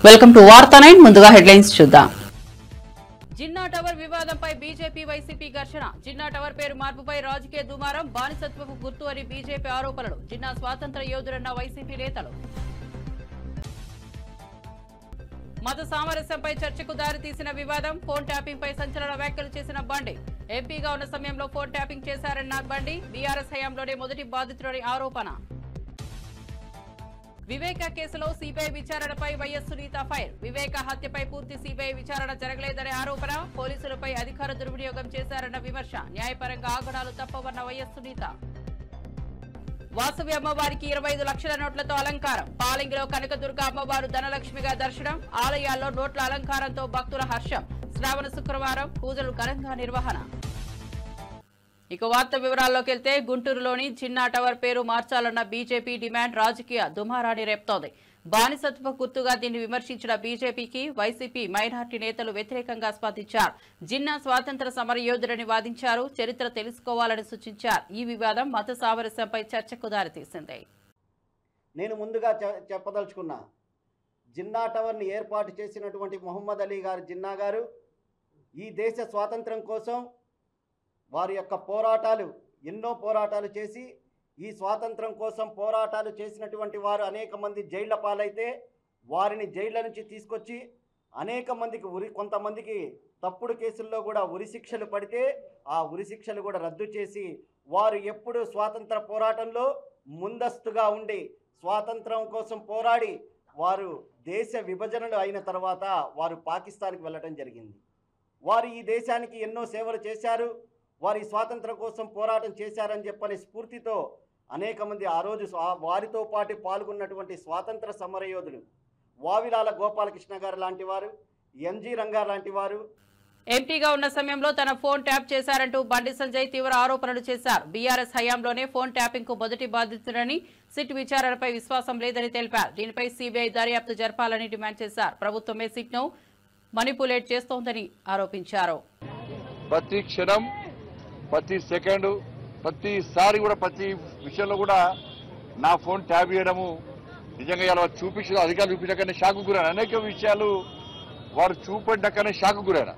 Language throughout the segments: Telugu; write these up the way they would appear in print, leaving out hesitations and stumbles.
వెల్కమ్ టు వార్తా 9 ముందుగా హెడ్లైన్స్ చూద్దాం. జిన్నా టవర్ వివాదంపై బీజేపీ వైసీపీ ఘర్షణ. జిన్నా టవర్ పేరు మార్పుపై రాజకీయ దుమారం, బానిసత్వపు గుర్తు అని బీజేపీ ఆరోపణలు. జిన్నా స్వాతంత్ర యోధుడన్న వైసీపీ నేతలు. మత సామరస్యంపై చర్చకు దారితీసిన వివాదం, ఫోన్ ట్యాపింగ్ పై సంచలన వ్యాఖ్యలు చేసిన బండి. ఎంపీగా ఉన్న సమయంలో ఫోన్ ట్యాపింగ్ చేశారన్న బండి, బీఆర్ఎస్ హయాంలోనే మొదటి బాధితుడని ఆరోపణ. వివేక కేసులో సిబిఐ విచారణపై వైఎస్ సునీత ఫైర్. వివేక హత్యపై పూర్తి సిబిఐ విచారణ జరగలేదనే ఆరోపణ, పోలీసులపై అధికార దుర్వినియోగం చేశారన్న విమర్శ. న్యాయపరంగా ఆగడాలు తప్పవన్న వైఎస్ సునీత. వాసవి అమ్మవారికి 25 లక్షల నోట్లతో అలంకారం. పాలింగిలో కనకదుర్గ అమ్మవారు ధనలక్ష్మిగా దర్శనం. ఆలయాల్లో నోట్ల అలంకారంతో భక్తుల హర్షం. శ్రావణ శుక్రవారం పూజలు ఘనంగా నిర్వహణ. ఇక వార్త వివరాల్లోకి వెళ్తే, గుంటూరులోని జిన్నా టవర్ పేరు మార్చాలన్న బీజేపీ డిమాండ్ రాజకీయ దుమారాన్ని రేపుతోంది. బానిసత్వ గుర్తుగా దీన్ని విమర్శించిన బీజేపీకి వైసీపీ మైనార్టీ నేతలు వ్యతిరేకంగా స్పందించారు. జిన్నా స్వాతంత్ర సమరయోధుడని వాదించారు. చరిత్ర తెలుసుకోవాలని సూచించారు. ఈ వివాదం మత సామరస్యంపై చర్చకు దారితీసింది. నేను ముందుగా చెప్పదలుచుకున్నా, జిన్నా టవర్ని ఏర్పాటు చేసినటువంటి మొహమ్మద్ అలీ గారు జిన్నా గారు ఈ దేశ స్వాతంత్రం కోసం వారి యొక్క ఎన్నో పోరాటాలు చేసి ఈ స్వాతంత్రం కోసం పోరాటాలు చేసినటువంటి వారు అనేక మంది జైళ్ల పాలైతే వారిని జైళ్ల నుంచి తీసుకొచ్చి అనేక మందికి కొంతమందికి తప్పుడు కేసుల్లో కూడా ఉరిశిక్షలు పడితే ఆ ఉరిశిక్షలు కూడా రద్దు చేసి వారు ఎప్పుడు స్వాతంత్ర పోరాటంలో ముందస్తుగా ఉండి స్వాతంత్రం కోసం పోరాడి వారు దేశ విభజనలు అయిన తర్వాత వారు పాకిస్తాన్కి వెళ్ళటం జరిగింది. వారు ఈ దేశానికి ఎన్నో సేవలు చేశారు. వారి స్వాతంత్రం కోసం పోరాటం చేశారని చెప్పని స్ఫూర్తితో అనేక మంది ఆ రోజు వారితో పాటు పాల్గొన్నటువంటి స్వాతంత్ర సమరయోధులు వావిలాల గోపాలకృష్ణ గారు లాంటి వారు, ఎన్జీ రంగా లాంటి వారు. ఎంపీగా ఉన్న సమయంలో తన ఫోన్ ట్యాప్ చేశారంటూ బండి సంజయ్ తీవ్ర ఆరోపణలు చేశారు. బీఆర్ఎస్ హయాంలోనే ఫోన్ ట్యాపింగ్ కు మొదటి బాధితుడని, సిట్ విచారణపై విశ్వాసం లేదని తెలిపారు. దీనిపై సిబిఐ దర్యాప్తు జరపాలని డిమాండ్ చేశారు. ప్రభుత్వమే సిట్ ను మనిపులేట్ చేస్తోందని ఆరోపించారు. ప్రతి క్షణం, ప్రతి సెకండ్, ప్రతిసారి కూడా ప్రతి విషయంలో కూడా నా ఫోన్ ట్యాప్ చేయడము నిజంగా ఇలా చూపించిన అధికారులు చూపించకనే షాకు గురైన అనేక విషయాలు వారు చూపడ్డాకనే షాకు గురైన.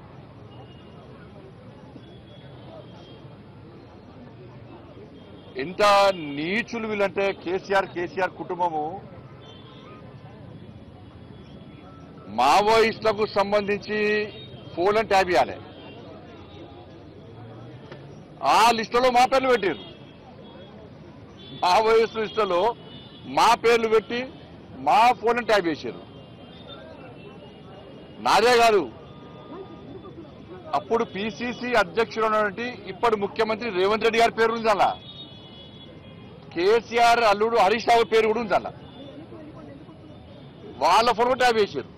ఎంత నీచులు వీళ్ళంటే కేసీఆర్ కుటుంబము మావోయిస్టులకు సంబంధించి ఫోన్లను ట్యాప్ చేయాలి. ఆ లిస్టులో మా పేర్లు పెట్టారు. మావోయిస్టు లిస్టులో మా పేర్లు పెట్టి మా ఫోన్ ట్యాప్ చేశారు. నాదే కాదు, అప్పుడు పిసిసి అధ్యక్షుడు ఉన్నటువంటి ఇప్పటి ముఖ్యమంత్రి రేవంత్ రెడ్డి గారి పేరు ఉంది అలా. కేసీఆర్ అల్లుడు హరీష్ రావు పేరు కూడా ఉంది అలా. వాళ్ళ ఫోన్ కూడా ట్యాప్ చేశారు.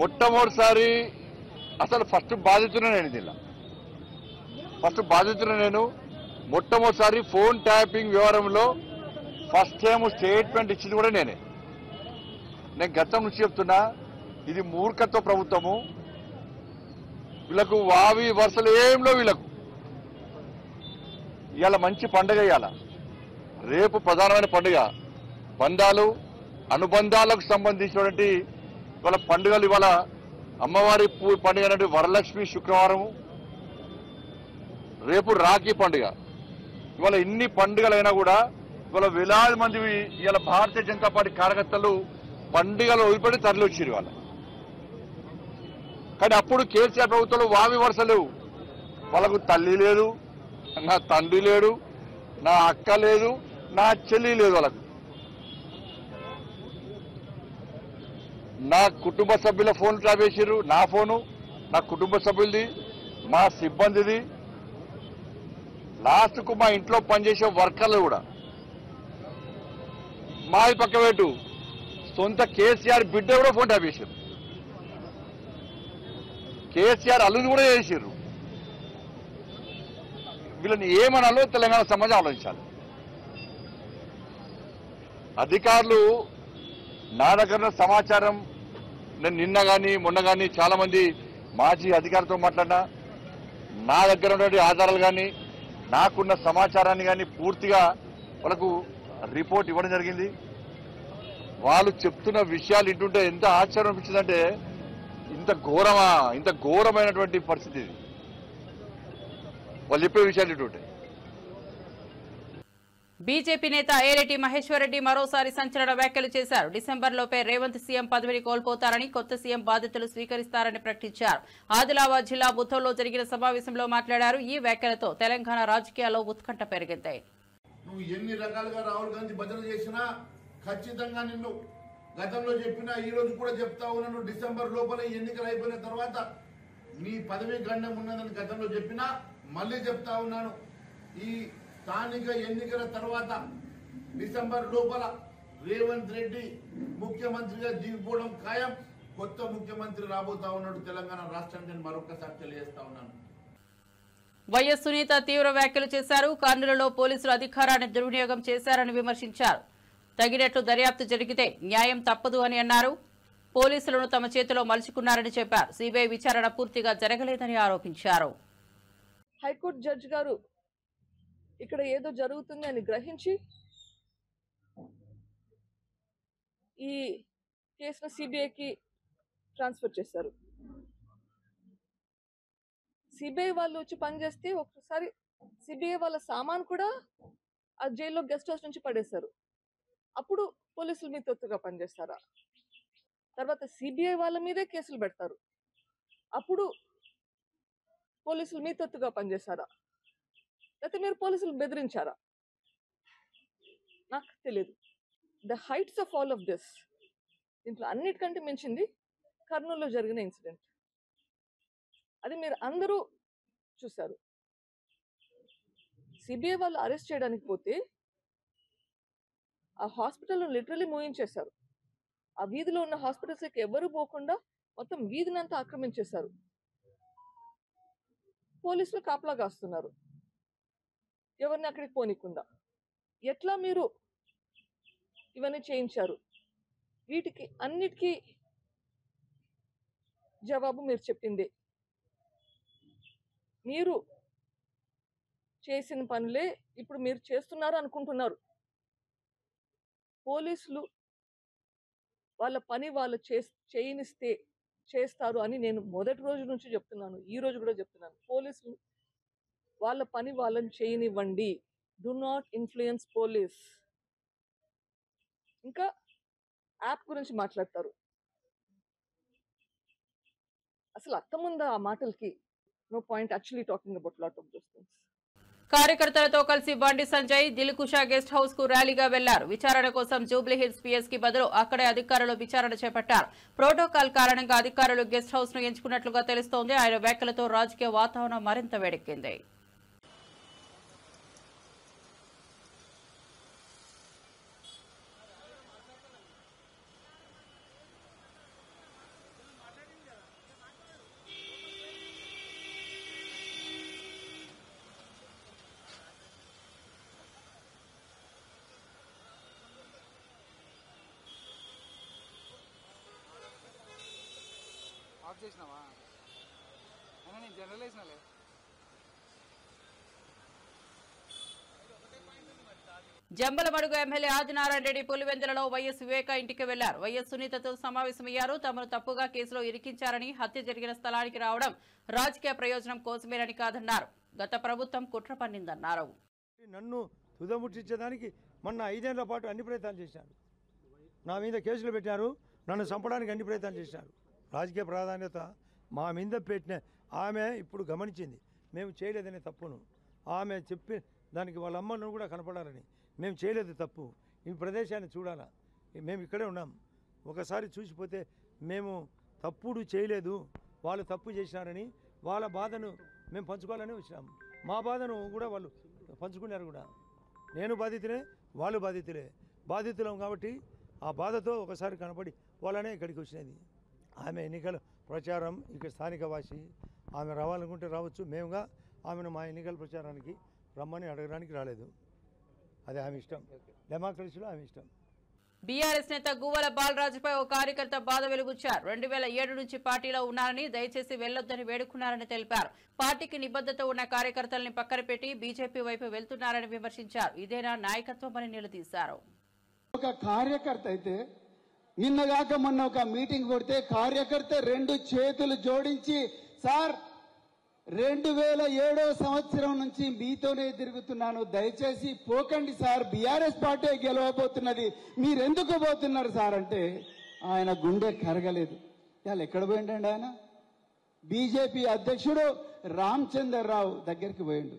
మొట్టమొదటిసారి అసలు ఫస్ట్ బాధితున్నా నేను దీనిలో నేను మొట్టమొదటిసారి ఫోన్ ట్యాపింగ్ వ్యవహారంలో ఫస్ట్ టైం స్టేట్మెంట్ ఇచ్చింది కూడా నేనే. నేను గతం నుంచి చెప్తున్నా, ఇది మూర్ఖత్వ ప్రభుత్వము. వీళ్ళకు వావి వరుసలు ఏంలో వీళ్ళకు. ఇవాళ మంచి పండుగ, ఇవాళ రేపు ప్రధానమైన పండుగ. బంధాలు అనుబంధాలకు సంబంధించినటువంటి ఇవాళ పండుగలు. ఇవాళ అమ్మవారి పండుగ అంటే వరలక్ష్మి శుక్రవారము, రేపు రాఖీ పండుగ. ఇవాళ ఇన్ని పండుగలైనా కూడా ఇవాళ వేలాది మంది ఇవాళ భారతీయ జనతా పార్టీ కార్యకర్తలు పండుగలు వదిలిపెట్టి తరలి వచ్చారు ఇవాళ. కానీ అప్పుడు కేసీఆర్ ప్రభుత్వంలో వావి వరుస లేవు. వాళ్ళకు తల్లి లేదు, నా తండ్రి లేడు, నా అక్క లేదు, నా చెల్లి లేదు. వాళ్ళకు నా కుటుంబ సభ్యుల ఫోన్ ట్యాప్ చేసారు. నా ఫోను, నా కుటుంబ సభ్యులది, మా సిబ్బందిది, లాస్ట్కు మా ఇంట్లో పనిచేసే వర్కర్లు కూడా. మాది పక్క పెట్టు, సొంత కేసీఆర్ బిడ్డ కూడా ఫోన్ ట్యాప్ చేశారు. కేసీఆర్ అల్లుని కూడా చేశారు. వీళ్ళని ఏమనాలో తెలంగాణ సమాజం ఆలోచించాలి. అధికారులు నా దగ్గర సమాచారం, నేను నిన్న కానీ మొన్న కానీ చాలా మంది మాజీ అధికారులతో మాట్లాడినా, నా దగ్గర ఉన్నటువంటి ఆధారాలు కానీ నాకున్న సమాచారాన్ని కానీ పూర్తిగా వాళ్ళకు రిపోర్ట్ ఇవ్వడం జరిగింది. వాళ్ళు చెప్తున్న విషయాలు వింటుంటే ఎంత ఆశ్చర్యం అనిపించిందంటే ఇంత ఘోరమైనటువంటి పరిస్థితి ఇది వాళ్ళు చెప్పే విషయాలు వింటుంటే. బీజేపీ నేత ఏరెడ్డి మహేశ్వర్ రెడ్డి మరోసారి సంచలన వ్యాఖ్యలు చేశారు. డిసెంబర్లోపే రేవంత్ సీఎం పదవిని కోల్పోతారని, కొత్త సీఎం బాధ్యతలు స్వీకరిస్తారని ప్రకటించారు. ఆదిలాబాద్ జిల్లా బుద్ధంలో జరిగిన సమావేశంలో మాట్లాడారు. ఈ వ్యాఖ్యలతో తెలంగాణ రాజకీయాల్లో ఉత్కంఠ పెరిగింది. నువ్వు ఎన్ని రకాలుగా రాహుల్ గాంధీ భజన చేసినా ఖచ్చితంగా నిన్ను గతంలో చెప్పినా ఈ రోజు కూడా చెప్తా ఉన్నాను, డిసెంబర్ లోపల ఎన్నికలు అయిపోయిన తర్వాత నీ పదవి గండం ఉన్నదని గతంలో చెప్పినా మళ్ళీ చెప్తా ఉన్నాను. ఈ స్థానిక ఎన్నికల తర్వాత డిసెంబర్ లోపల రేవంత్ రెడ్డి ముఖ్యమంత్రిగా దిగిపోవడం ఖాయం. కొత్త ముఖ్యమంత్రి రాబోతా ఉన్నాడు తెలంగాణ రాష్ట్రానికి నేను మరొకసారి తెలియజేస్తా ఉన్నాను. వైఎస్ సునీత తీవ్ర వ్యాఖ్యలు చేశారు. కర్నూలులో పోలీసులు అధికారాన్ని దుర్వినియోగం చేశారని విమర్శించారు. తగినట్లు దర్యాప్తు జరిగితే న్యాయం తప్పదు అని అన్నారు. పోలీసులను తమ చేతిలో మలుచుకున్నారని చెప్పారు. సిబిఐ విచారణ పూర్తిగా జరగలేదని ఆరోపించారు. హైకోర్టు జడ్జి గారు ఇక్కడ ఏదో జరుగుతుంది అని గ్రహించి ఈ కేసును సిబిఐకి ట్రాన్స్ఫర్ చేశారు. సిబిఐ వాళ్ళు వచ్చి పనిచేస్తే ఒకసారి సిబిఐ వాళ్ళ సామాన్ కూడా ఆ జైల్లో గెస్ట్ హౌస్ నుంచి పడేశారు. అప్పుడు పోలీసులు మీ తొత్తుగా పనిచేస్తారా? తర్వాత సిబిఐ వాళ్ళ మీదే కేసులు పెడతారు. అప్పుడు పోలీసులు మీ తొత్తుగా పనిచేస్తారా? లేకపోతే మీరు పోలీసులు బెదిరించారా? నాకు తెలియదు. The heights of all of this, దీంట్లో అన్నిటికంటే మించింది కర్నూలులో జరిగిన ఇన్సిడెంట్. అది మీరు అందరూ చూశారు. సిబిఐ వాళ్ళు అరెస్ట్ చేయడానికి పోతే ఆ హాస్పిటల్ను లిటరలీ మూయించేశారు. ఆ వీధిలో ఉన్న హాస్పిటల్స్కి ఎవరు పోకుండా మొత్తం వీధినంతా ఆక్రమించేశారు. పోలీసులు కాపలా కాస్తున్నారు ఎవరిని అక్కడికి పోనీకుండా. ఎట్లా మీరు ఇవన్నీ చేయించారు? వీటికి అన్నిటికీ జవాబు మీరు చెప్పిందే. మీరు చేసిన పనులే ఇప్పుడు మీరు చేస్తున్నారు అనుకుంటున్నారు. పోలీసులు వాళ్ళ పని వాళ్ళు చేయనిస్తే చేస్తారు అని నేను మొదటి రోజు నుంచి చెప్తున్నాను, ఈ రోజు కూడా చెప్తున్నాను. పోలీసులు వాళ్ళ పని వాళ్ళని చేయనివ్వండి. Do not influence police. ఇంకా యాప్ గురించి మాట్లాడతారు. అసలు అర్థముందా ఆ మాటలకి? No point actually talking about lot of those things. కార్యకర్తలతో కలిసి బండి సంజయ్ దిల్కుషా గెస్ట్ హౌస్ కు ర్యాలీగా వెళ్లారు. విచారణ కోసం జూబ్లీ హిల్స్ పిఎస్ కి బదులు అక్కడే అధికారులు విచారణ చేపట్టారు. ప్రోటోకాల్ కారణంగా అధికారులు గెస్ట్ హౌస్ ను ఎంచుకున్నట్లుగా తెలుస్తోంది. ఆయన వ్యాఖ్యలతో రాజకీయ వాతావరణం మరింత వేడెక్కింది. ఆఫ్ చేసినావా? అయినా నేను జనరల్ వేసినాలే. జంబలమడుగు ఎమ్మెల్యే ఆదినారాయణ రెడ్డి పులివెందులలో వైఎస్ వివేక ఇంటికి వెళ్లారు. వైఎస్ సునీతతో సమావేశమయ్యారు. తమను తప్పుగా కేసులో ఇరికించారని, హత్య జరిగిన స్థలానికి రావడం రాజకీయ ప్రయోజనం కోసమేనని కాదన్నారు. గత ప్రభుత్వం కుట్ర పన్నిందన్నారు. నన్ను తుదముట్టించేదానికి మొన్న 5 ఏళ్ల పాటు అన్ని ప్రయత్నాలు చేశారు. నా మీద కేసులు పెట్టారు. నన్ను చంపడానికి అన్ని ప్రయత్నాలు చేశారు. రాజకీయ ప్రాధాన్యత మా మీద పెట్టిన ఆమె ఇప్పుడు గమనించింది మేము చేయలేదనే తప్పును. ఆమె చెప్పి దానికి వాళ్ళ అమ్మను కూడా కనపడాలని. మేము చేయలేదు తప్పు, ఈ ప్రదేశాన్ని చూడాలా, మేము ఇక్కడే ఉన్నాం, ఒకసారి చూసిపోతే మేము తప్పుడు చేయలేదు, వాళ్ళు తప్పు చేసినారని వాళ్ళ బాధను మేము పంచుకోవాలని వచ్చినాం. మా బాధను కూడా వాళ్ళు పంచుకున్నారు కూడా. నేను బాధితులే, వాళ్ళు బాధితులం కాబట్టి ఆ బాధతో ఒకసారి కనపడి వాళ్ళనే ఇక్కడికి వచ్చినది. ఆమె ఎన్నికల ప్రచారం ఇక్కడ స్థానిక వాసి, ఆమె రావాలనుకుంటే రావచ్చు. మేముగా ఆమెను మా ఎన్నికల ప్రచారానికి రమ్మని అడగడానికి రాలేదు. అది ఆమె ఇష్టం. డెమోక్రసీలో ఆమె ఇష్టం. బీఆర్ఎస్ నేత గువ్వల బాలరాజుపై ఓ కార్యకర్త బాధ వెలుగుచ్చారు. 2007 నుంచి పార్టీలో ఉన్నారని, దయచేసి వెళ్లొద్దని వేడుకున్నారని తెలిపారు. పార్టీకి నిబద్ధత ఉన్న కార్యకర్తల్ని పక్కన పెట్టి బీజేపీ వైపు వెళ్తున్నారని విమర్శించారు. ఇదేనా నాయకత్వం అని నిలదీశారు. ఒక కార్యకర్త అయితే నిన్నగాక మొన్న ఒక మీటింగ్ కొడితే కార్యకర్త 2 చేతులు జోడించి, సార్ 2007 సంవత్సరం నుంచి మీతోనే తిరుగుతున్నాను, దయచేసి పోకండి సార్, బీఆర్ఎస్ పార్టీ గెలవబోతున్నది, మీరెందుకు పోతున్నారు సార్ అంటే ఆయన గుండె కరగలేదు. ఇవాళ ఎక్కడ పోయిండండి ఆయన? బీజేపీ అధ్యక్షుడు రామచంద్రరావు దగ్గరికి పోయిండు.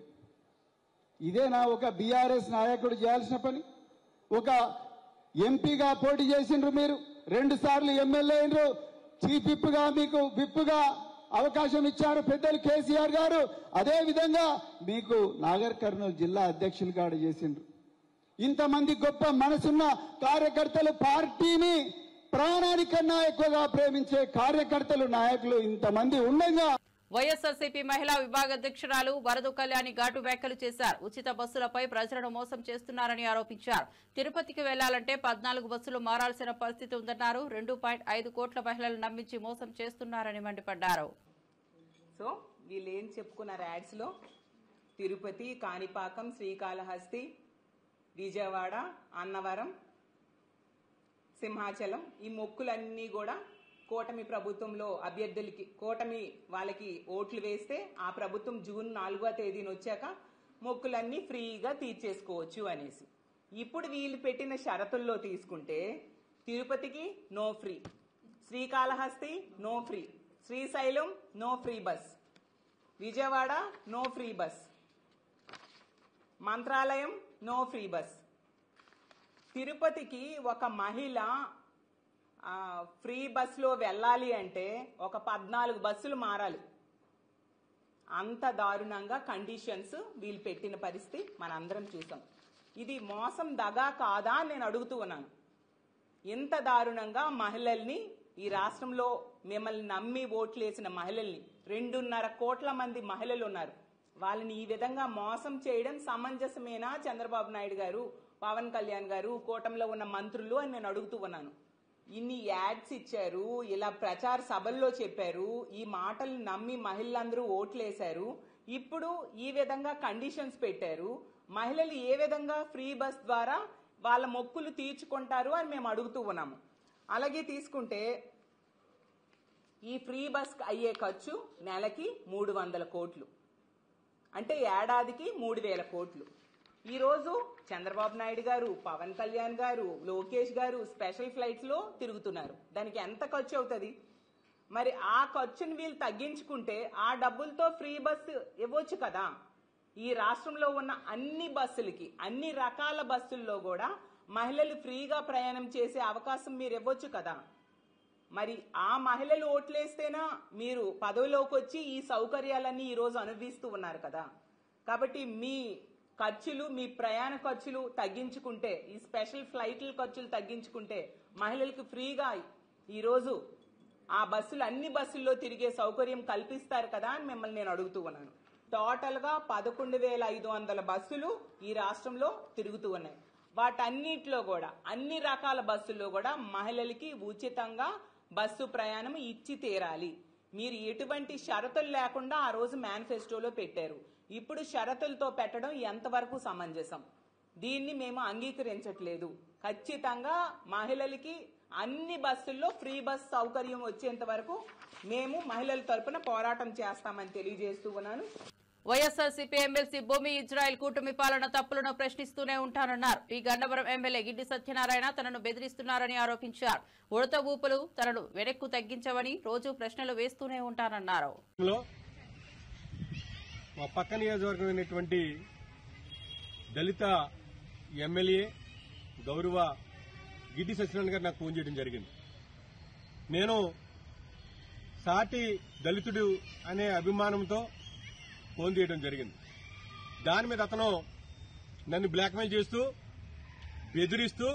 ఇదేనా ఒక బీఆర్ఎస్ నాయకుడు చేయాల్సిన పని? ఒక ఎంపీగా పోటీ చేసిండ్రు, మీరు 2 సార్లు ఎమ్మెల్యే అయినరు, చీఫ్ విప్గా మీకు విప్గా అవకాశం ఇచ్చారు పెద్దలు కేసీఆర్ గారు. అదే విధంగా మీకు నాగర్ కర్నూలు జిల్లా అధ్యక్షులుగా చేసిండ్రు. ఇంతమంది గొప్ప మనసున్న కార్యకర్తలు, పార్టీని ప్రాణానికన్నా ఎక్కువగా ప్రేమించే కార్యకర్తలు, నాయకులు ఇంతమంది ఉండగా వైఎస్ఆర్సీపీ మహిళా విభాగ అధ్యక్షురాలు వరదు కళ్యాణి ఘాటు వ్యాఖ్యలు చేశారు. ఉచిత బస్సులపై ప్రజలను మోసం చేస్తున్నారని ఆరోపించారు. తిరుపతికి వెళ్లాలంటే 14 బస్సులు మారాల్సిన పరిస్థితి ఉందన్నారు. 2.5 కోట్ల మహిళలు నమ్మించి మోసం చేస్తున్నారని మండిపడ్డారు. సో వీళ్ళు ఏం చెప్పుకున్నారు యాడ్స్ లో? తిరుపతి, కాణిపాకం, శ్రీకాళహస్తి, విజయవాడ, అన్నవరం, సింహాచలం, ఈ మొక్కులన్నీ కూడా కూటమి ప్రభుత్వంలో అభ్యర్థులకి, కూటమి వాళ్ళకి ఓట్లు వేస్తే ఆ ప్రభుత్వం జూన్ 4వ తేదీన వచ్చాక మొక్కులన్నీ ఫ్రీగా తీర్చేసుకోవచ్చు అనేసి. ఇప్పుడు వీళ్ళు పెట్టిన షరతుల్లో తీసుకుంటే తిరుపతికి no free, Srikalahasti no free, Srisailam no free bus, Vijayawada no free bus, Mantralayam no free bus. తిరుపతికి ఒక మహిళ ఫ్రీ బస్సులో వెళ్ళాలి అంటే ఒక 14 బస్సులు మారాలి. అంత దారుణంగా కండిషన్స్ వీళ్ళు పెట్టిన పరిస్థితి మనందరం చూసాం. ఇది మోసం దగా కాదా అని నేను అడుగుతూ ఉన్నాను. ఇంత దారుణంగా మహిళల్ని, ఈ రాష్ట్రంలో మిమ్మల్ని నమ్మి ఓట్లేసిన మహిళల్ని, 2.5 కోట్ల మంది మహిళలు ఉన్నారు, వాళ్ళని ఈ విధంగా మోసం చేయడం సమంజసమేనా చంద్రబాబు నాయుడు గారు, పవన్ కళ్యాణ్ గారు, కూటమిలో ఉన్న మంత్రులు అని నేను అడుగుతూ ఉన్నాను. ఇన్ని యాడ్స్ ఇచ్చారు, ఇలా ప్రచార సభల్లో చెప్పారు, ఈ మాటలు నమ్మి మహిళలందరూ ఓట్లేశారు, ఇప్పుడు ఈ విధంగా కండిషన్స్ పెట్టారు. మహిళలు ఏ విధంగా ఫ్రీ బస్ ద్వారా వాళ్ళ మొక్కులు తీర్చుకుంటారు అని మేము అడుగుతూ ఉన్నాము. అలాగే తీసుకుంటే ఈ ఫ్రీ బస్ అయ్యే ఖర్చు నెలకి 300 కోట్లు, అంటే ఏడాదికి 3000 కోట్లు. ఈరోజు చంద్రబాబు నాయుడు గారు, పవన్ కళ్యాణ్ గారు, లోకేష్ గారు స్పెషల్ ఫ్లైట్స్ లో తిరుగుతున్నారు. దానికి ఎంత ఖర్చు అవుతుంది? మరి ఆ ఖర్చును వీళ్ళు తగ్గించుకుంటే ఆ డబ్బులతో ఫ్రీ బస్సు ఇవ్వచ్చు కదా. ఈ రాష్ట్రంలో ఉన్న అన్ని బస్సులకి, అన్ని రకాల బస్సుల్లో కూడా మహిళలు ఫ్రీగా ప్రయాణం చేసే అవకాశం మీరు ఇవ్వచ్చు కదా. మరి ఆ మహిళలు ఓట్లేస్తేనా మీరు పదవిలోకి వచ్చి ఈ సౌకర్యాలన్నీ ఈ రోజు అనుభవిస్తూ ఉన్నారు కదా. కాబట్టి మీ ఖర్చులు, మీ ప్రయాణ ఖర్చులు తగ్గించుకుంటే, ఈ స్పెషల్ ఫ్లైట్ల ఖర్చులు తగ్గించుకుంటే మహిళలకు ఫ్రీగా ఈరోజు ఆ బస్సులు, అన్ని బస్సుల్లో తిరిగే సౌకర్యం కల్పిస్తారు కదా అని మిమ్మల్ని నేను అడుగుతూ ఉన్నాను. టోటల్ గా 11,500 బస్సులు ఈ రాష్ట్రంలో తిరుగుతూ ఉన్నాయి. వాటన్నిటిలో కూడా, అన్ని రకాల బస్సుల్లో కూడా మహిళలకి ఉచితంగా బస్సు ప్రయాణం ఇచ్చి తీరాలి. మీరు ఎటువంటి షరతులు లేకుండా ఆ రోజు మేనిఫెస్టోలో పెట్టారు. ఇప్పుడు షరతులతో పెట్టడం ఎంతవరకు సమంజసం? దీన్ని మేము అంగీకరించట్లేదు. ఖచ్చితంగా మహిళలకి అన్ని బస్సుల్లో ఫ్రీ బస్ సౌకర్యం వచ్చేంత వరకు మేము మహిళల తరపున పోరాటం చేస్తామని తెలియజేస్తూ ఉన్నాను. వైఎస్ఆర్సీపీ ఎమ్మెల్సీ భూమి ఇజ్రాయెల్ కూటమి పాలన తప్పులను ప్రశ్నిస్తూనే ఉంటానన్నారు. ఈ గన్నవరం ఎమ్మెల్యే గిడ్డి సత్యనారాయణ తనను బెదిరిస్తున్నారని ఆరోపించారు. ఉడత ఊపులు తనను వెనక్కు తగ్గించవని రోజు ప్రశ్నలు వేస్తూనే ఉంటానన్నారు. మా పక్క నియోజకవర్గమైనటువంటి దళిత ఎమ్మెల్యే గౌరవ గిడ్డి సత్యనారాయణ గారు నాకు ఫోన్ చేయడం జరిగింది. నేను సాటి దళితుడు అనే అభిమానంతో ఫోన్ చేయడం జరిగింది. దాని మీద అతను నన్ను బ్లాక్మెయిల్ చేస్తూ, బెదిరిస్తూ,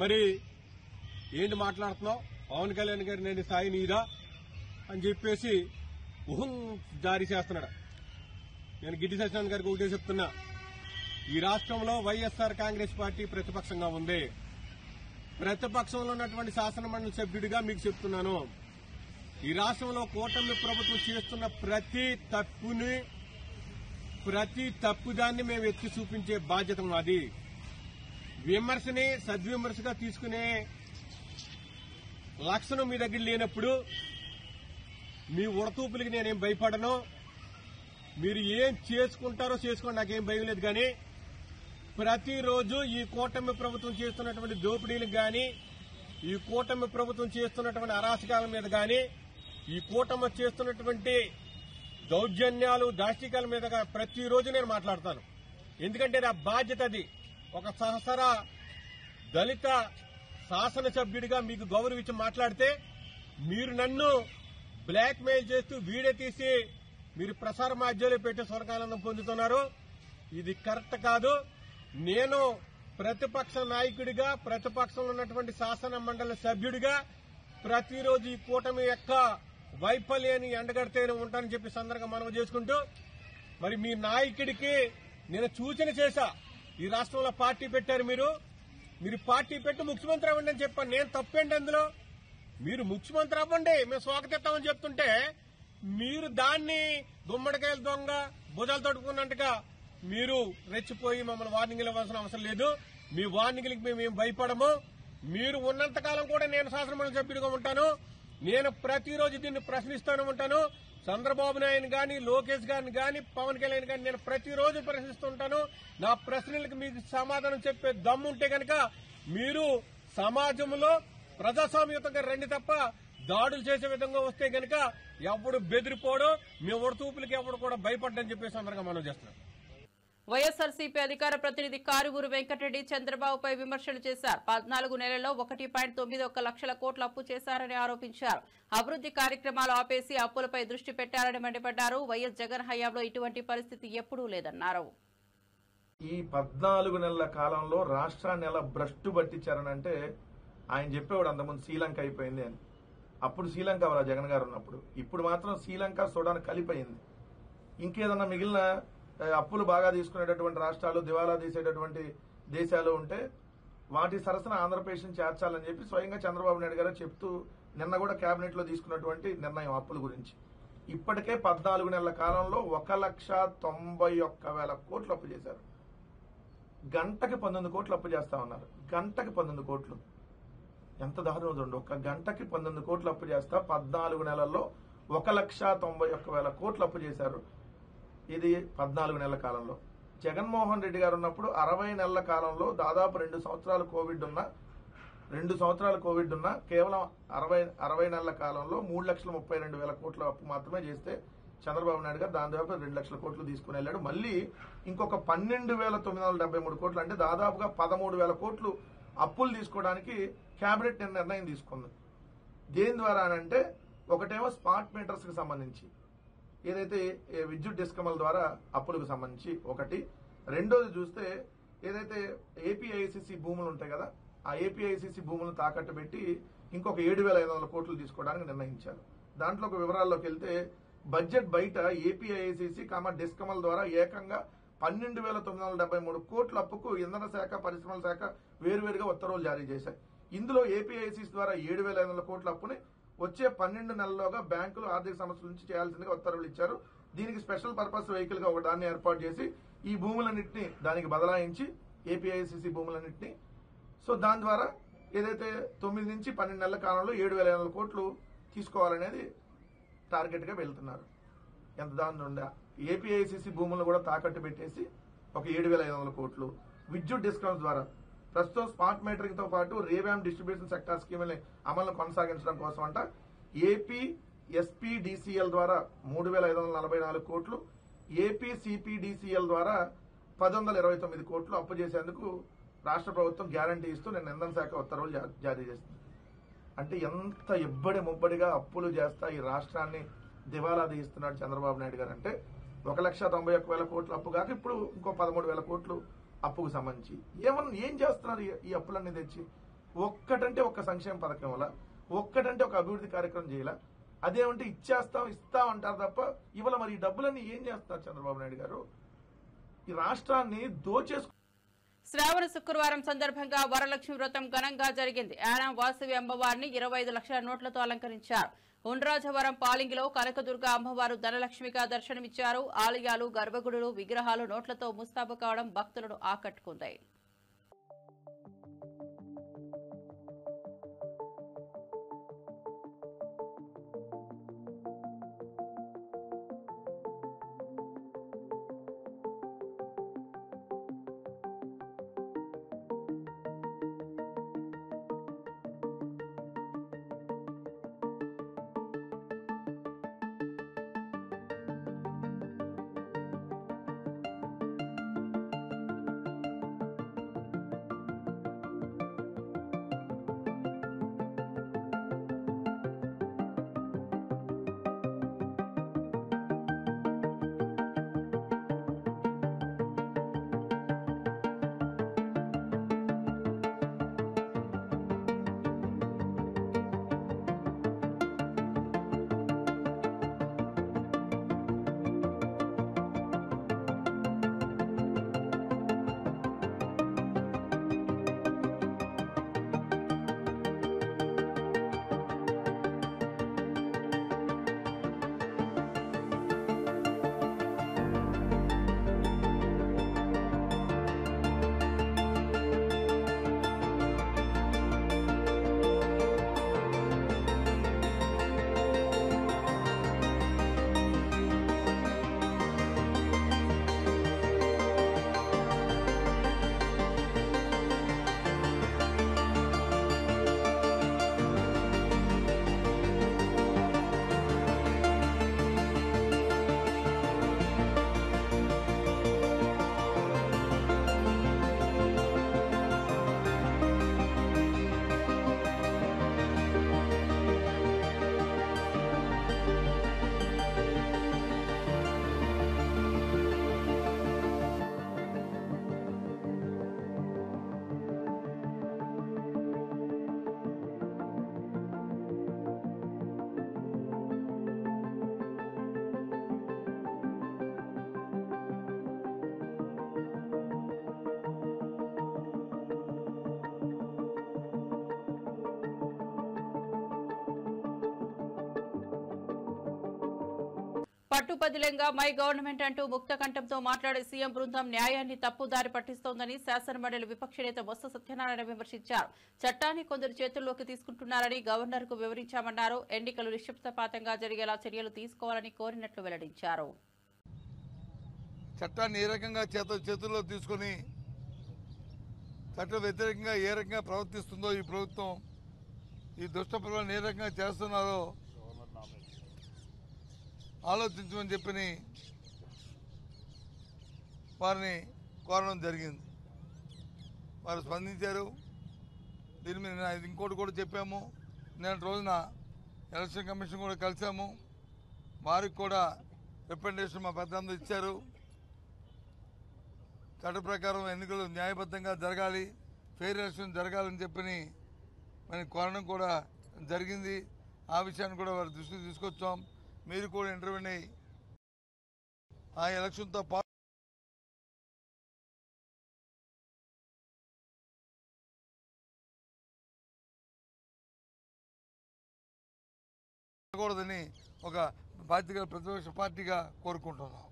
మరి ఏంటి మాట్లాడుతున్నావు, పవన్ కళ్యాణ్ గారు నేను స్థాయి నీదా అని చెప్పేసి ఊహం జారీ చేస్తున్నాడు. నేను గిడ్డి సత్యనారాయణ గారికి ఒకటే చెప్తున్నా, ఈ రాష్ట్రంలో వైఎస్ఆర్ కాంగ్రెస్ పార్టీ ప్రతిపక్షంగా ఉంది. ప్రతిపక్షంలో ఉన్నటువంటి శాసనమండలి సభ్యుడిగా మీకు చెప్తున్నాను, ఈ రాష్ట్రంలో కూటమి ప్రభుత్వం చేస్తున్న ప్రతి తప్పుదాన్ని మేము ఎత్తి చూపించే బాధ్యత మాది. విమర్శని సద్విమర్శగా తీసుకునే లక్షణం మీ దగ్గర లేనప్పుడు మీ ఉడతూపులకి నేనేం భయపడను. మీరు ఏం చేసుకుంటారో చేసుకోండి, నాకేం భయం లేదు. కానీ ప్రతిరోజు ఈ కూటమి ప్రభుత్వం చేస్తున్నటువంటి దోపిడీలకు గాని, ఈ కూటమి ప్రభుత్వం చేస్తున్నటువంటి అరాచకాల మీద గాని, ఈ కూటమి చేస్తున్నటువంటి దౌర్జన్యాలు దాష్టికాల మీద ప్రతిరోజు నేను మాట్లాడతాను. ఎందుకంటే నా బాధ్యత అది. ఒక సహసర దళిత శాసనసభ్యుడిగా మీకు గౌరవించి మాట్లాడితే మీరు నన్ను బ్లాక్ మెయిల్ చేస్తూ వీడియో తీసి మీరు ప్రసార మాధ్యమాల్లో పెట్టి స్వర్గానందం పొందుతున్నారు. ఇది కరెక్ట్ కాదు. నేను ప్రతిపక్ష నాయకుడిగా, ప్రతిపక్షంలో ఉన్నటువంటి శాసన మండలి సభ్యుడిగా ప్రతిరోజు ఈ కూటమి యొక్క వైఫల్యాన్ని ఎండగడితేనే ఉంటానని చెప్పి సందర్భంగా మనవి చేసుకుంటూ, మరి మీ నాయకుడికి నేను సూచన చేశా. ఈ రాష్ట్రంలో పార్టీ పెట్టారు, మీరు పార్టీ పెట్టి ముఖ్యమంత్రి అవ్వండి అని చెప్పాను. నేను తప్పేంటి అందులో? మీరు ముఖ్యమంత్రి అవ్వండి, మేము స్వాగతిస్తామని చెప్తుంటే మీరు దాన్ని గుమ్మడికాయల దొంగ భుజాలు తట్టుకున్నట్టుగా మీరు రెచ్చిపోయి మమ్మల్ని వార్నింగ్లు ఇవ్వాల్సిన అవసరం లేదు. మీ వార్నింగ్లకి మేము భయపడము. మీరు ఉన్నంతకాలం కూడా నేను శాసనమండలి సభ్యుడిగా ఉంటాను. నేను ప్రతిరోజు దీన్ని ప్రశ్నిస్తూనే ఉంటాను. చంద్రబాబు నాయుడు గాని, లోకేష్ గారిని గాని, పవన్ కళ్యాణ్ గాని నేను ప్రతిరోజు ప్రశ్నిస్తుంటాను. నా ప్రశ్నలకు మీకు సమాధానం చెప్పే దమ్ము ఉంటే కనుక మీరు సమాజంలో ప్రజాస్వామ్యతంగా రండి తప్ప దాడులు చేసే విధంగా వస్తే గనక ఎవడు బెదిరిపోడు, మీ ఉడతూపులకి ఎవడు కూడా భయపడ్డని చెప్పేసి అందరిగా మనం చేస్తున్నాం. వైఎస్ఆర్సీపీ అధికార ప్రతినిధి కారుమూరి వెంకటరెడ్డి చంద్రబాబుపై విమర్శలు చేశారు. 14 నెలల్లో 1.91 లక్షల కోట్ల అప్పు చేశారని ఆరోపించారు. అభివృద్ధి కార్యక్రమాలు ఆపేసి అప్పులపై దృష్టి పెట్టారని మండిపడ్డారు. వైఎస్ జగన్ హయాంలో ఇటువంటి పరిస్థితి ఎప్పుడూ లేదన్నారు. ఈ 14 నెలల కాలంలో రాష్ట్రాన్ని ఎలా భ్రష్టు పట్టించారనంటే ఆయన చెప్పేవాడు అంతకుముందు శ్రీలంక అయిపోయింది అని. అప్పుడు శ్రీలంక వాళ్ళ జగన్ గారు ఉన్నప్పుడు. ఇప్పుడు మాత్రం శ్రీలంక సుడాన్ కలిపోయింది. ఇంకేదన్నా మిగిలిన అప్పులు బాగా తీసుకునేటటువంటి రాష్ట్రాలు, దివాలా తీసేటటువంటి దేశాలు ఉంటే వాటి సరసన ఆంధ్రప్రదేశ్ చేర్చాలని చెప్పి స్వయంగా చంద్రబాబు నాయుడు గారు చెప్తూ నిన్న కూడా కేబినెట్ లో తీసుకున్నటువంటి నిర్ణయం అప్పుల గురించి. ఇప్పటికే 14 నెలల కాలంలో 1,91,000 కోట్లు అప్పు చేశారు. గంటకి 19 కోట్లు అప్పు చేస్తా ఉన్నారు. గంటకి 19 కోట్లు. ఎంత దారుణం చూడండి. ఒక గంటకి 19 కోట్లు అప్పు చేస్తా 14 నెలల్లో 1,91,000 కోట్లు అప్పు చేశారు. ఇది 14 నెలల కాలంలో. జగన్మోహన్ రెడ్డి గారు ఉన్నప్పుడు 60 నెలల కాలంలో దాదాపు 2 సంవత్సరాలు కోవిడ్ ఉన్నా కేవలం 60 నెలల కాలంలో 3,32,000 కోట్ల అప్పు మాత్రమే చేస్తే చంద్రబాబు నాయుడు గారు దాని దాదాపు 2 లక్షల కోట్లు తీసుకుని వెళ్ళాడు. మళ్ళీ ఇంకొక 12,973 కోట్లు అంటే దాదాపుగా 13,000 కోట్లు అప్పులు తీసుకోవడానికి కేబినెట్ నిర్ణయం తీసుకుంది. దేని ద్వారా అంటే ఒకటేమో స్మార్ట్ మీటర్స్ కి సంబంధించి ఏదైతే విద్యుత్ డిస్కమ్ల ద్వారా అప్పులకు సంబంధించి ఒకటి. రెండోది చూస్తే ఏదైతే ఏపీఐసిసి భూములు ఉంటాయి కదా, ఆ ఏపీఐసిసి భూములను తాకట్టు పెట్టి ఇంకొక 7,500 కోట్లు తీసుకోవడానికి నిర్ణయించారు. దాంట్లో ఒక వివరాల్లోకి వెళ్తే బడ్జెట్ బయట ఏపీఐసిసి డిస్కమ్ల ద్వారా ఏకంగా 12,973 కోట్ల అప్పుకు ఇంధన శాఖ, పరిశ్రమల శాఖ వేరువేరుగా ఉత్తర్వులు జారీ చేశాయి. ఇందులో ఏపీఐసిసి ద్వారా 7,500 కోట్ల అప్పుని వచ్చే 12 నెలల్లోగా బ్యాంకులు ఆర్థిక సమస్యల నుంచి చేయాల్సిందిగా ఉత్తర్వులు ఇచ్చారు. దీనికి స్పెషల్ పర్పస్ వెహికల్ గా ఒక దాన్ని ఏర్పాటు చేసి ఈ భూములన్నింటినీ దానికి బదలాయించి ఏపీఐసిసి భూములన్నింటినీ సో దాని ద్వారా ఏదైతే 9 నుంచి 12 నెలల కాలంలో 7,500 కోట్లు తీసుకోవాలనేది టార్గెట్ గా వెళ్తున్నారు. ఎంత దాని ఉండే ఏపీఐసిసి భూములను కూడా తాకట్టు పెట్టేసి ఒక 7,500 కోట్లు విద్యుత్ డిస్కౌంట్స్ ద్వారా ప్రస్తుతం స్మార్ట్ మీటరింగ్ తో పాటు రీవ్యామ్ డిస్ట్రిబ్యూషన్ సెక్టార్ స్కీమ్ని అమలు కొనసాగించడం కోసం అంట ఏపీ ఎస్పీడీసీఎల్ ద్వారా 3,544 కోట్లు, ఏపీ సిపిడిసిఎల్ ద్వారా 1,029 కోట్లు అప్పు చేసేందుకు రాష్ట్ర ప్రభుత్వం గ్యారంటీ ఇస్తూ నేను ఇంధన శాఖ ఉత్తర్వులు జారీ చేస్తుంది. అంటే ఎంత ఇబ్బడి ముబ్బడిగా అప్పులు చేస్తా ఈ రాష్ట్రాన్ని దివాలా తీస్తున్నాడు చంద్రబాబు నాయుడు గారు. అంటే 1,91,000 కోట్ల అప్పు కాక ఇప్పుడు ఇంకో 13,000 కోట్లు అప్పుకు సంబంధించి ఏం చేస్తున్నారు ఈ అప్పులన్నీ తెచ్చి? ఒక్కటంటే ఒక్క సంక్షేమ పథకం వల్ల, ఒక్కటంటే ఒక అభివృద్ధి కార్యక్రమం చేయాల, అదేమంటే ఇస్తాం అంటారు తప్ప ఇవాళ మరి ఈ డబ్బులన్నీ ఏం చేస్తారు చంద్రబాబు నాయుడు గారు? ఈ రాష్ట్రాన్ని దోచేసు. శ్రావణ శుక్రవారం సందర్భంగా వరలక్ష్మి వ్రతం ఘనంగా జరిగింది. యానాం వాసవి అమ్మవారిని 25 లక్షల నోట్లతో అలంకరించారు. ఉండ్రాజవరం పాలింగిలో కనకదుర్గ అమ్మవారు ధనలక్ష్మిగా దర్శనమిచ్చారు. ఆలయాలు, గర్భగుడులు, విగ్రహాలు నోట్లతో ముస్తాబు కావడం భక్తులను ఆకట్టుకుంది. పట్టుపదిలంగా మై గవర్నమెంట్ అంటూ ముక్తకంఠంతో మాట్లాడే సీఎం బృందం న్యాయాన్ని తప్పుదారి పట్టిస్తోందని శాసనమండలి విపక్ష నేత బొత్స సత్యనారాయణ విమర్శించారు. చట్టాన్ని కొందరు చేతుల్లోకి తీసుకుంటున్నారని గవర్నర్ కు వివరించామన్నారు. ఎన్నికలు నిష్పక్షపాతంగా జరిగేలా చర్యలు తీసుకోవాలని కోరినట్లు వెల్లడించారు. చట్టాన్ని ఏ రకంగా చేతుల్లో తీసుకుని చట్ట వ్యతిరేకంగా ఏ రకంగా ప్రవర్తిస్తుందో ఈ ప్రభుత్వం, ఈ దుష్ట ప్రవర్తన ఏ రకంగా చేస్తున్నారో ఆలోచించమని చెప్పని వారిని కోరడం జరిగింది. వారు స్పందించారు. దీని మీద ఇంకోటి కూడా చెప్పాము. నేను రోజున ఎలక్షన్ కమిషన్ కూడా కలిసాము. వారికి కూడా రిప్రజెంటేషన్ మా పెద్దందరూ ఇచ్చారు. చట్ట ప్రకారం ఎన్నికలు న్యాయబద్ధంగా జరగాలి, ఫెయిర్ ఎలక్షన్ జరగాలని చెప్పని మనం కోరడం కూడా జరిగింది. ఆ విషయాన్ని కూడా వారి దృష్టికి తీసుకొచ్చాం. మీరు కూడా ఇంటర్వ్యూని అయ్యి ఆ ఎలక్షన్తో పాటు కూడదని ఒక బాధ్యత ప్రతిపక్ష పార్టీగా కోరుకుంటున్నాం.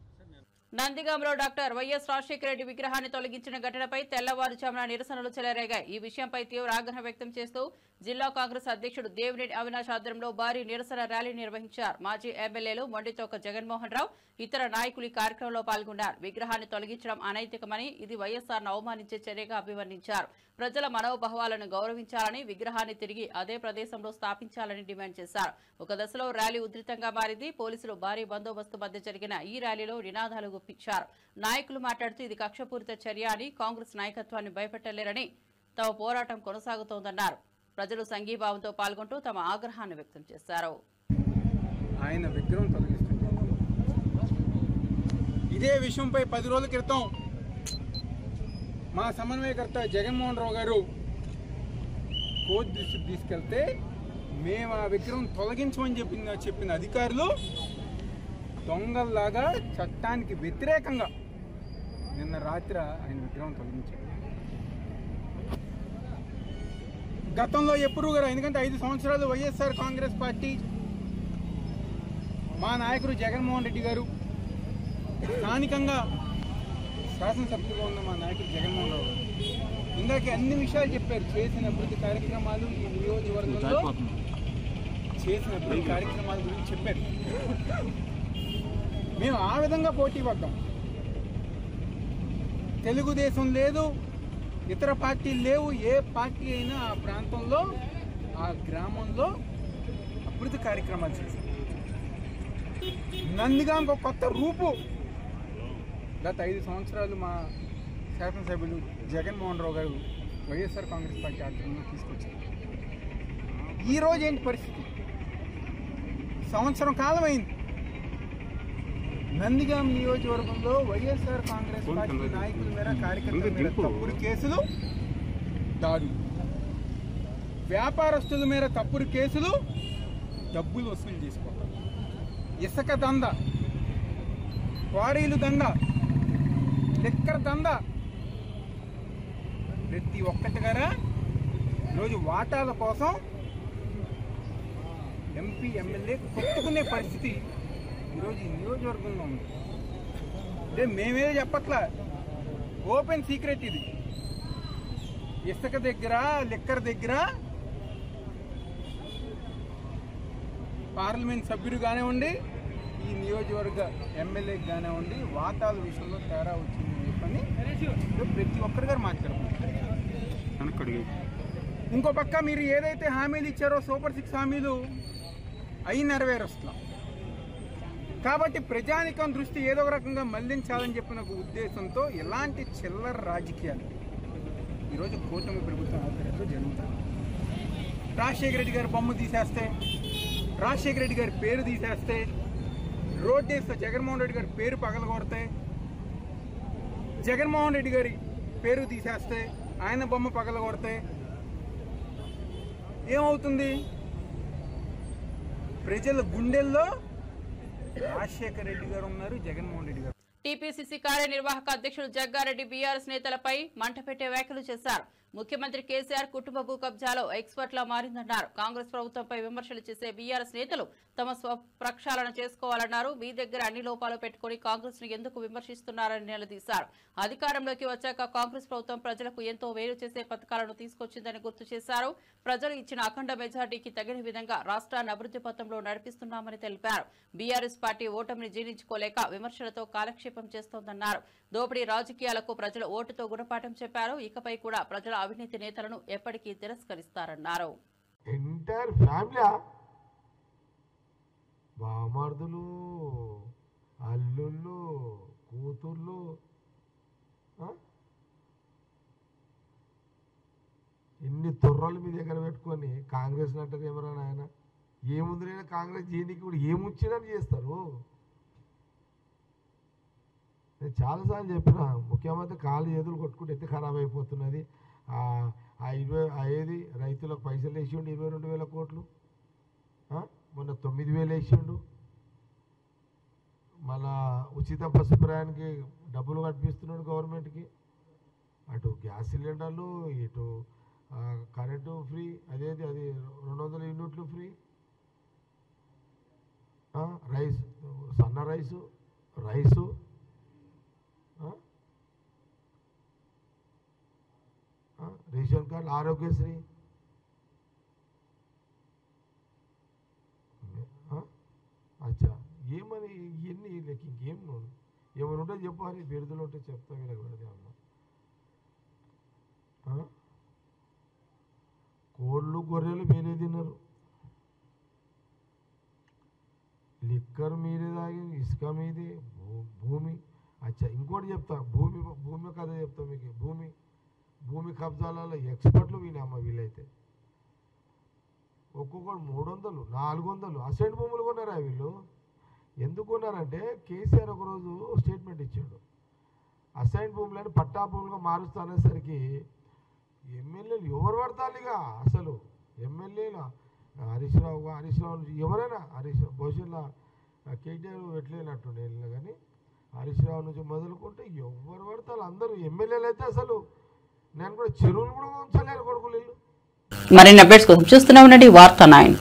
నందిగాంలో డాక్టర్ వైఎస్ రాజశేఖర రెడ్డి విగ్రహాన్ని తొలగించిన ఘటనపై తెల్లవారుజామున నిరసనలు చెలరేగాయి. ఈ విషయంపై తీవ్ర ఆగ్రహం వ్యక్తం చేస్తూ జిల్లా కాంగ్రెస్ అధ్యక్షుడు దేవినేని అవినాష్ ఆధ్వర్యంలో భారీ నిరసన ర్యాలీ నిర్వహించారు. మాజీ ఎమ్మెల్యేలు మొండితోక జగన్మోహన్ రావు, ఇతర నాయకులు ఈ కార్యక్రమంలో పాల్గొన్నారు. విగ్రహాన్ని తొలగించడం అనైతికమని, ఇది వైఎస్ఆర్ను అవమానించే చర్యగా అభివర్ణించారు. ప్రజల మనోభావాలను గౌరవించాలని, విగ్రహాన్ని తిరిగి అదే ప్రదేశంలో స్థాపించాలని డిమాండ్ చేశారు. ఒక దశలో ర్యాలీ ఉధృతంగా మారింది. పోలీసులు భారీ బందోబస్తు మధ్య జరిగిన ఈ ర్యాలీలో నినాదాలు గుప్పించారు. నాయకులు మాట్లాడుతూ ఇది కక్షపూరిత చర్య అని, కాంగ్రెస్ నాయకత్వాన్ని భయపెట్టలేరని, తమ పోరాటం కొనసాగుతోందన్నారు. ప్రజలు సంఘీభావంతో పాల్గొంటూ తమ ఆగ్రహాన్ని వ్యక్తం చేశారు. ఆయన విగ్రహం తొలగిస్తున్నారు. ఇదే విషయంపై 10 రోజుల క్రితం మా సమన్వయకర్త జగన్మోహన్ రావు గారు కోర్టు దృష్టికి తీసుకెళ్తే మేము ఆ విగ్రహం తొలగించమని చెప్పిన అధికారులు దొంగల్లాగా చట్టానికి వ్యతిరేకంగా నిన్న రాత్రి ఆయన విగ్రహం తొలగించారు. గతంలో ఎప్పుడు కూడా, ఎందుకంటే 5 సంవత్సరాలు వైఎస్ఆర్ కాంగ్రెస్ పార్టీ, మా నాయకుడు జగన్మోహన్ రెడ్డి గారు, స్థానికంగా శాసనసభ్యులుగా ఉన్న మా నాయకుడు జగన్మోహన్ రావు గారు ఇందాక అన్ని విషయాలు చెప్పారు. చేసిన అభివృద్ధి కార్యక్రమాలు, ఈ నియోజకవర్గంలో చేసిన అభివృద్ధి కార్యక్రమాల గురించి చెప్పారు. మేము ఆ విధంగా పోటీ పడ్డాం. తెలుగుదేశం లేదు, ఇతర పార్టీలు లేవు. ఏ పార్టీ అయినా ఆ ప్రాంతంలో, ఆ గ్రామంలో అభివృద్ధి కార్యక్రమాలు చేశారు. నందిగాంకు ఒక కొత్త రూపు గత 5 సంవత్సరాలు మా శాసనసభ్యులు జగన్మోహన్ రావు గారు వైఎస్ఆర్ కాంగ్రెస్ పార్టీ ఆధ్వర్యంలో తీసుకొచ్చారు. ఈరోజు ఏంటి పరిస్థితి? సంవత్సరం కాలం అయింది. నందిగాం నియోజకవర్గంలో వైఎస్ఆర్ కాంగ్రెస్ పార్టీ నాయకుల మీద, కార్యకర్తల మీద తప్పుడు కేసులు, దాడులు, వ్యాపారస్తుల మీద తప్పుడు కేసులు, డబ్బులు వసూలు చేసుకోవడం, ఇసుక దంద, క్వారీలు దంద, లిక్కర్ దంద, ప్రతి ఒక్కటి గారా ఈరోజు వాటాల కోసం ఎంపీ ఎమ్మెల్యే కొట్టుకునే పరిస్థితి ఈరోజు ఈ నియోజకవర్గంలో ఉంది. అంటే మేమేదో చెప్పట్లా, ఓపెన్ సీక్రెట్ ఇది. ఇసుక దగ్గర, లిక్కర్ దగ్గర పార్లమెంట్ సభ్యుడు కానివ్వండి, ఈ నియోజకవర్గ ఎమ్మెల్యేకి కానివ్వండి, వాటాల విషయంలో తేడా వచ్చిందని చెప్పని ప్రతి ఒక్కరి గారు మాట్లాడుతున్నారు. ఇంకో పక్క మీరు ఏదైతే హామీలు ఇచ్చారో సూపర్ 6 హామీలు అవి నెరవేరుస్తున్నాం. కాబట్టి ప్రజానికం దృష్టి ఏదో ఒక రకంగా మళ్లించాలని చెప్పిన ఒక ఉద్దేశంతో ఇలాంటి చిల్లర రాజకీయాలు ఈరోజు కూటమి ప్రభుత్వం ఆధ్వర్యంలో జరుగుతాయి. రాజశేఖర రెడ్డి గారి బొమ్మ తీసేస్తే, రాజశేఖర రెడ్డి గారి పేరు తీసేస్తే, రోడ్డేస్తే జగన్మోహన్ రెడ్డి గారి పేరు పగలగొడితే, జగన్మోహన్ రెడ్డి గారి పేరు తీసేస్తే, ఆయన బొమ్మ పగలగొడితే ఏమవుతుంది? ప్రజల గుండెల్లో రాజశేఖర రెడ్డి గారు ఉన్నారు, జగన్మోహన్ రెడ్డి గారు. టీపీసీసీ కార్యనిర్వాహక అధ్యక్షుడు జగ్గారెడ్డి బీఆర్ఎస్ నేతలపై మంటపెట్టే వ్యాఖ్యలు చేశారు. ముఖ్యమంత్రి కేసీఆర్ కుటుంబ భూ కబ్జాలో ఎక్స్పర్ట్లా మారిందన్నారు. కాంగ్రెస్ ప్రభుత్వంపై విమర్శలు చేసే బీఆర్ఎస్ నేతలు తమ స్వప్రక్షాళన చేసుకోవాలన్నారు. మీ దగ్గర అన్ని లోపాలు పెట్టుకుని కాంగ్రెస్ ను ఎందుకు విమర్శిస్తున్నారని నిలదీశారు. అధికారంలోకి వచ్చాక కాంగ్రెస్ ప్రభుత్వం ప్రజలకు ఎంతో మేలు చేసే పథకాలను తీసుకొచ్చిందని గుర్తు చేశారు. ప్రజలు ఇచ్చిన అఖండ మెజార్టీకి తగిన విధంగా రాష్ట్రాన్ని అభివృద్ధి పథంలో నడిపిస్తున్నామని తెలిపారు. బీఆర్ఎస్ పార్టీ ఓటమిని జీర్ణించుకోలేక విమర్శలతో కాలక్షేపం చేస్తోందన్నారు. దోపిడీ రాజకీయాలకు ప్రజలు ఓటుతో గుణపాఠం చెప్పారు. ఇకపై కూడా ప్రజల అవినీతి నేతలను ఎప్పటికీ తిరస్కరిస్తారన్నారు. ఎంటైర్ ఫ్యామిలీ బామర్దులు, అల్లుళ్ళు, కూతుళ్ళు, ఇన్ని తొర్రలు మీ దగ్గర పెట్టుకొని కాంగ్రెస్ అంటారు ఏమరా నాయన? ఏముంది కాంగ్రెస్ చేయడానికి కూడా ఏముచ్చినని చేస్తారు. నేను చాలాసార్లు చెప్పిన ముఖ్యమంత్రి కాళ్ళు చేతులు కొట్టుకుంటే ఎంత ఖరాబ్ అయిపోతున్నది. ఏది రైతులకు పైసలు వేసిండు 22,000 కోట్లు, మొన్న 9,000 వేసిండు. మళ్ళా ఉచిత బస్సు ప్రయాణానికి డబ్బులు కట్టిస్తున్నాడు గవర్నమెంట్కి. అటు గ్యాస్ సిలిండర్లు, ఇటు కరెంటు ఫ్రీ, అదేది అది 200 యూనిట్లు ఫ్రీ, రైస్ సన్న రైసు, రేషన్ కార్డు, ఆరోగ్యశ్రీ, అచ్చా ఏమని ఇవన్నీ వీళ్ళకి ఇంకేం ఏమైనా ఉంటే చెప్పాలి, బిరుదులు ఉంటే చెప్తా వీళ్ళకి పెడితే అమ్మ. కోళ్ళు గొర్రెలు మీరే తిన్నారు, లిక్కర్ మీరే తాగి, ఇసుక మీదే, భూమి. అచ్చా ఇంకోటి చెప్తా, భూమి కథ చెప్తా మీకు. భూమి కబ్జాలలో ఎక్స్పర్ట్లు వీళ్ళమ్మ. వీళ్ళైతే ఒక్కొక్కరు 300, 400 అసైన్ భూములు కొన్నారా వీళ్ళు? ఎందుకు కొన్నారంటే కేసీఆర్ ఒకరోజు స్టేట్మెంట్ ఇచ్చాడు, అసైన్ భూములని పట్టా భూములుగా మారుస్తా అనేసరికి ఎమ్మెల్యేలు ఎవరు పడతారు ఇక అసలు. ఎమ్మెల్యేలు హరీష్ రావు ఎవరైనా, భవిష్యత్తులో కేటీఆర్ పెట్టలేనట్టుండే కానీ హరీష్ రావు నుంచి మొదలుకుంటే ఎవరు పడతారు అందరూ ఎమ్మెల్యేలు. అయితే అసలు నేను కూడా చెరువులు కూడా ఉంచలేరు కొడుకులు. మరిన్ని అప్డేట్స్ కోసం చూస్తూనే ఉండండి వార్త 9.